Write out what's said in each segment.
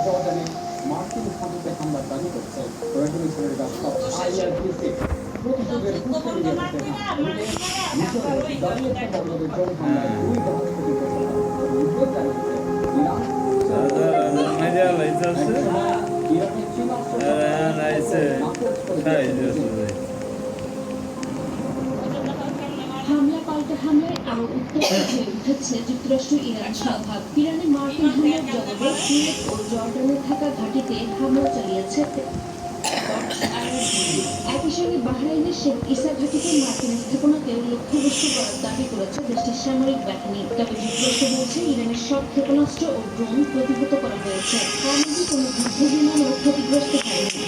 জর্ডানে মার্কিন ঘাঁটিতে হামলার দাবি করছে রেভলিউশনারি গার্ড অফ আইআরজিসি। প্রতিযোগের হুঁশিয়ারি দিয়েছে মিশরের দাঁড়িয়েছে বন্দরের ড্রোন হামলায় 2 জাহাজ ক্ষতিগ্রস্ত হয়। উদ্বেগ জানিয়েছে ইরান। ইরানের চীনা হামলা পাল্টা হামলায় আরো উত্তেজিত হয়ে উঠেছে যুক্তরাষ্ট্র ইরান সংঘাত। ইরানে মার্কিন হামলার জবাবে কুয়েত ও জর্ডানে থাকা ঘাঁটিতে হামলা চালিয়েছে একই সঙ্গে বাহরাইনের শেখ ইসা ঘাঁটিতে মার্কিন স্থাপনাকেও লক্ষ্যবস্তু করার দাবি করেছে দেশটির সামরিক বাহিনী। তবে যুক্তরাষ্ট্র বলছে ইরানের সব ক্ষেপণাস্ত্র ও ড্রোন প্রতিহত করা হয়েছে, এমনকি কোনো যুদ্ধ বিমানও ক্ষতিগ্রস্ত হয়নি।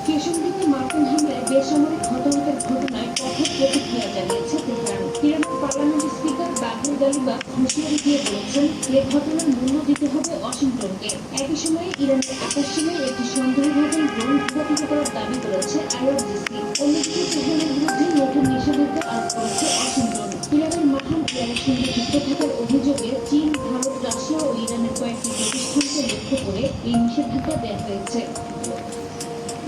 কেশনদিতে মার্কিন হামলায় বেসামরিক হতাহতের ঘটনায় কঠোর প্রতিক্রিয়া জানিয়েছে তেহরান। ইরানের পার্লামেন্ট স্পিকার বাগের গালিবাফ হুঁশিয়ারি দিয়ে বলেছেন এ ঘটনার মূল্য দিতে হবে ওয়াশিংটনকে। একই সময়ে ইরানের আকাশসীমায় একটি সন্দেহভাজন ড্রোন ভূপাতিত করার দাবি করেছে আইআরজিসি। অন্যদিকে তেহরানের বিরুদ্ধে নতুন নিষেধাজ্ঞা আরোপ করেছে ওয়াশিংটন। ইরানের মাহাম ইরানের সঙ্গে যুক্ত থাকার অভিযোগে চীন, ভারত, রাশিয়া ও ইরানের কয়েকটি প্রতিষ্ঠানকে লক্ষ্য করে এই নিষেধাজ্ঞা দেওয়া হয়েছে।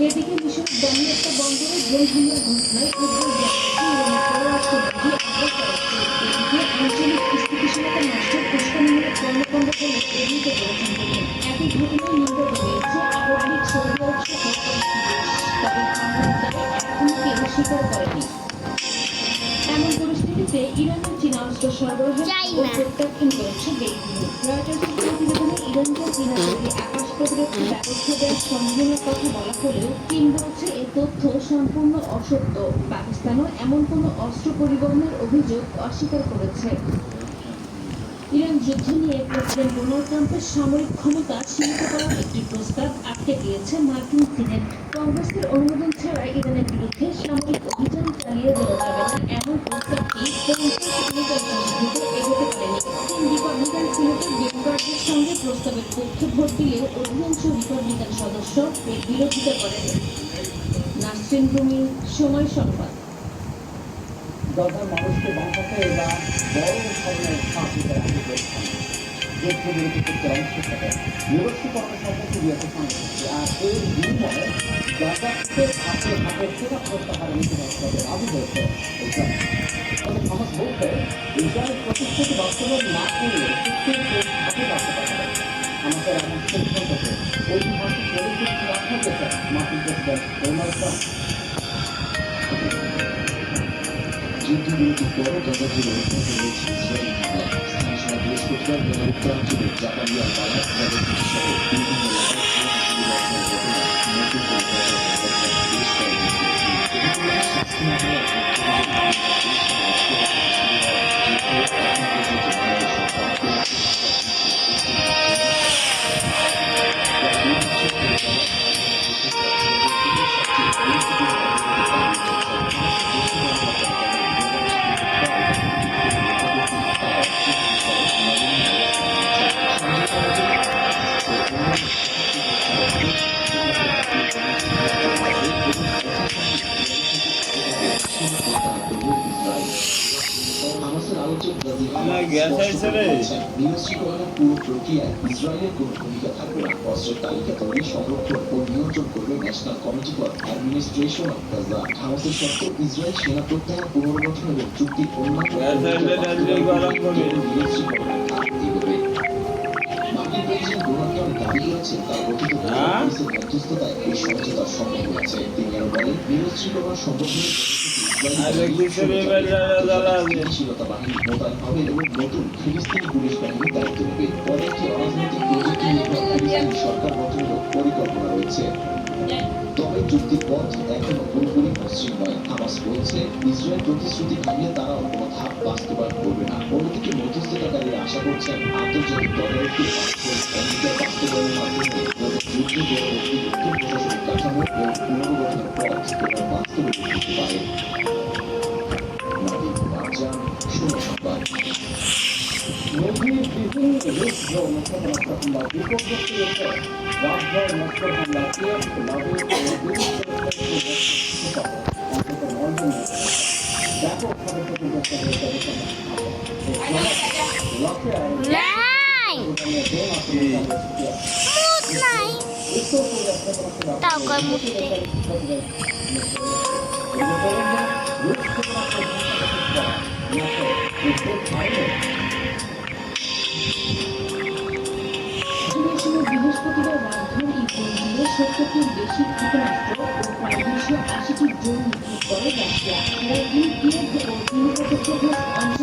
এদিকে মিশরের দামিয়াত্তা বন্দরে ড্রোন হামলার ঘটনায় উদ্বেগ জানিয়েছে ইরানের পররাষ্ট্রমন্ত্রী আব্বাস আরাগচি। এদিকে আঞ্চলিক স্থিতিশীলতা নষ্টের উস্কানিমূলক কর্মকাণ্ড বলে অভিহিত করেছেন তিনি। একই ঘটনায় নিন্দা জানিয়েছে আরব লীগ, সৌদি আরব সহ কয়েকটি দেশ। তবে হামলার দায় এখনো কেউ স্বীকার করেনি। এমন পরিস্থিতিতে ইরানের চীনা অস্ত্র সরবরাহ প্রত্যাখ্যান করেছে দেশগুলো। রয়টার্সের প্রতিবেদনে ইরানকে চীনা তৈরি আকাশ প্রতিরক্ষা ব্যবস্থা দেওয়ার সম্ভাবনার কথা বলা হলেও চীন বলছে এ তথ্য সম্পূর্ণ অসত্য। পাকিস্তানও এমন কোনো অস্ত্র পরিবহনের অভিযোগ অস্বীকার করেছে। ইরান যুদ্ধ নিয়ে প্রেসিডেন্ট ডোনাল্ড ট্রাম্পের সামরিক ক্ষমতা সীমিত করার একটি প্রস্তাব আটকে দিয়েছে মার্কিন সিনেট। কংগ্রেসের অনুমোদন ছাড়া ইরানের বিরুদ্ধে সামরিক অভিযান চালিয়ে যাওয়া যাবে না এমন প্রস্তাবটি এগোতে পারেনি। তিন রিপাবলিকান সিনেটের ডেমোক্র্যাটদের সঙ্গে প্রস্তাবের পক্ষে ভোট দিলেও অধিকাংশ রিপাবলিকান সদস্য এর বিরোধিতা করেন। নাসরিন রুমি, সময় সংবাদ। গাজার মানুষকে বাঁচাতে এবার বড় ধরনের সাহায্য যুদ্ধবিরতি করতে অংশ থাকে নিরস্ত্রীকরণের সম্পর্কে দিয়েছে সংঘর্ষ। আর এর বিনিময়ে গাজা থেকে হাতে হাতে সেটা প্রত্যাহারে নীতি করতে রাজি হয়েছে ইসরায়েল। তবে হামাস বলছে ইসরায়েল প্রতিশ্রুতি বাস্তবায়ন না করলে চুক্তির হাতে রাখতে পারবে। হামাসের এমন সিদ্ধান্তকে ঐতিহাসিক পরিস্থিতি রাখা গেছে মার্কিন প্রেসিডেন্ট ডোনাল্ড ট্রাম্প। যুদ্ধবিরতির পর গাজা জুড়ে অব্যাহত রয়েছে ইসরায়েলি হামলা। স্থানীয় সময় বৃহস্পতিবার বেলা উত্তরাঞ্চলে জাকারিয়া, বালাত, গাজাসহ বিভিন্ন এলাকায় নতুন করে বেশ কয়েকদিন স্বাস্থ্য হামাসের আলোচক নিরস্ত্রীকরণের পুরো প্রক্রিয়ায় ইসরায়েলের কোনো ভূমিকা থাকবে না। অস্ত্রের তালিকা তৈরি, সংরক্ষণ ও নিয়ন্ত্রণ করবে national committee for administration of Gaza. হামাসের শর্ত ইসরায়েল সেনা প্রত্যাহার, পুনর্গঠন এবং চুক্তির অন্যান্য নিরস্ত্রীকরণের কাজ এগোবে। মার্কিন প্রেসিডেন্ট ডোনাল্ড ট্রাম্প দাবি করেছেন তার গঠিত কংগ্রেসের মধ্যস্থতায় এই সমঝোতা সম্ভব হয়েছে। তিনি আরো বলেন নিরস্ত্রীকরণ সম্ভব হলে স্থিতিশীলতা বাহিনী মোতায়েন হবে এবং নতুন ফিলিস্তিনি পুলিশ বাহিনীর দায়িত্ব নেবে। পরে একটি অরাজনৈতিক প্রযুক্তি নির্ভর ফিলিস্তিনি সরকার গঠনেরও পরিকল্পনা রয়েছে। তবে চুক্তির পথ এখনো পুরোপুরি মসৃণ নয়। হামাস বলছে ইসরায়েল প্রতিশ্রুতি ভাঙলে তারা কোনো ধাপ বাস্তবায়ন করবে না। অন্যদিকে মধ্যস্থতাকারীরা আশা করছেন আন্তর্জাতিক তদারকি অঙ্গীকার বাস্তবায়নের মাধ্যমে যুদ্ধ পরবর্তী নতুন প্রশাসনিক কাঠামো ও পুনর্গঠনের পথ এবার বাস্তবে করতে পারে। নদীর বিভিন্ন রুদ্র নক্ষত্র হামলা বিপর্যস্ত হয়েছে রাতভর নক্ষত্র হামলা ব্যাপক ভাবে ক্ষতিগ্রস্ত হয়েছে। উত্তর কোরিয়া ক্ষেপণাস্ত্র ব্যবহার তাও কয় করে মূর্তি। এই যে বলেন যে রুশ ক্ষেপণাস্ত্র ধ্বংসাবশেষ করা ন্যাটো উত্তর ভারতের অধিবেশনে বৃহস্পতিবার রাজধানী ইউক্রেন জুড়ে ৭০টির বেশি ক্ষেপণাস্ত্র ও প্রায় ২৮০টি ড্রোন নিক্ষেপ করে রাশিয়া। পরদিন কিয়েভ ও নিকটস্থ অঞ্চলে